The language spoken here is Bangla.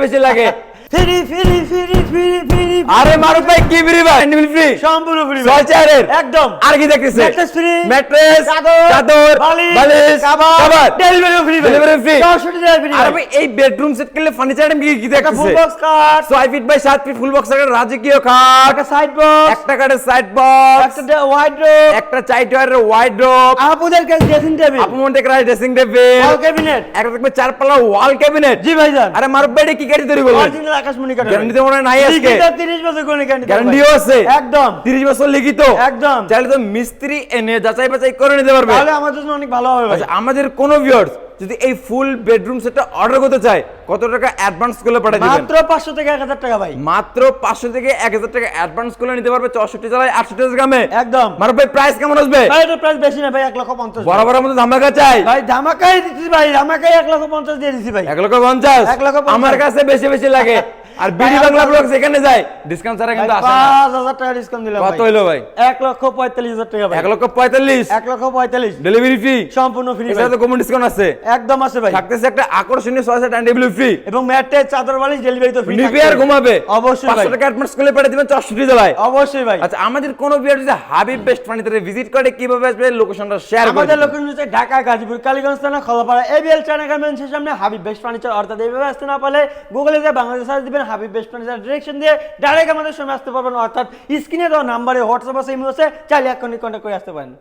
বেশি লাগে। Free free free free free আরে মারুফ ভাই কি ফ্রি ভাই? ফ্রি সম্পূর্ণ ফ্রি ছয় চেয়ারের একদম। আর কি দেখতেছে? ম্যাট্রেস ফ্রি, ম্যাট্রেস, চাদর, বালিশ, cover, delivery free, delivery free. 64 টাকা ফ্রি। আরে ভাই এই বেডরুম সেট কিনলে ফার্নিচার আইটেম কি একটা ফুল দেখতেছে? বক্স কাট, 6 feet by 7 feet full box এর রাজকীয় খাট, একটা সাইড বক্স, একটা কাঠের সাইড বক্স, একটা ওয়াইড্রোব, একটা চাইটারের ওয়াইড্রোব, আপুদের কাছে ড্রেসিং টেবিল, আপু মন্টে ক্রাই ড্রেসিং টেবিল, ওয়াল ক্যাবিনেট। একটা থাকবে চার পাল্লা ওয়াল ক্যাবিনেট। জি ভাইজান, আরে মারুফ ভাই এটা কি গাড়ি তৈরি করলেন? অরিজিনাল আকাশমণি কাঠ। গ্যারান্টি তো মনে হয় নাই আজকে। 30 বছর কোন গ্যারান্টি? গ্যারান্টিও আছে একদম 30 বছর লিখিত। একদম। চাইলে তো মিস্ত্রি এনে যাচাই বাছাই করে নিতে পারবে। তাহলে আমাদের জন্য অনেক ভালো হবে ভাই। আচ্ছা আমাদের কোন ভিউয়ার্স যদি এই ফুল বেডরুম সেটটা অর্ডার করতে চায় কত টাকা অ্যাডভান্স করলে পাঠিয়ে দিবেন? মাত্র 500 থেকে 1000 টাকা ভাই। মাত্র 500 থেকে 1000 টাকা অ্যাডভান্স করলে নিতে পারবে 64 জেলায় 68 গ্রামে। একদম। মারুফ ভাই প্রাইস কেমন আসবে? ভাই এটা প্রাইস বেশি না ভাই, 1,50,000। বরাবর মধ্যে ধামাকা চাই ভাই ধামাকাই দিচ্ছি ভাই, ধামাকাই 1,50,000 দিয়ে দিচ্ছি ভাই। 1,50,000 1,50,000 আমার কাছে বেশি বেশি লাগে। আর বিডি ভাই, বাংলা আমার- ব্লগ যেখানে যায় ডিসকাউন্ট ছাড়া কিন্তু আসে না। 5,000 টাকা ডিসকাউন্ট দিলাম ভাই। কত হইলো ভাই? 1,45,000 টাকা ভাই। 1,45,000 1,45,000 ডেলিভারি ফি সম্পূর্ণ ফ্রি ভাই। এছাড়া তো কমন ডিসকাউন্ট আছে। একদম আছে ভাই। থাকতেছে একটা আকর্ষণীয় 6 সেট ডেলিভারি ফ্রি। এবং ম্যাট্রেস, চাদর, বালিশ ডেলিভারি তো ফ্রি। নিবে আর ঘুমাবে অবশ্যই ভাই। 500 টাকা অ্যাডভান্স করলে পাঠিয়ে দিবেন 64 জেলায়। অবশ্যই ভাই। আচ্ছা আমাদের কোন ভিউয়ার যদি হাবিব বেস্ট ফার্নিচারে ভিজিট করে কিভাবে আসবে লোকেশনটা শেয়ার করে আমাদের দিবেন। লোকেশন হচ্ছে ঢাকা, গাজীপুর, কালীগঞ্জ থানা, খোলাপাড়া, এবিএল চায়না গার্মেন্টসের সামনে হাবিব বেস্ট ফার্নিচার। অর্থাৎ এইভাবে আসতে না পারলে গুগলে গিয়ে বাংলাদেশ সার্চ দিবেন, হাবিব বেস্ট ফার্নিচার ডিরেকশন দিয়ে ডাইরেক্ট আমাদের সামনে আসতে পারবেন। অর্থাৎ স্ক্রিনে দেওয়া নাম্বারে হোয়াটসঅ্যাপ আছে, ইমেল আছে, চাইলে এখনই কন্ট্যাক্ট করে আসতে পারেন।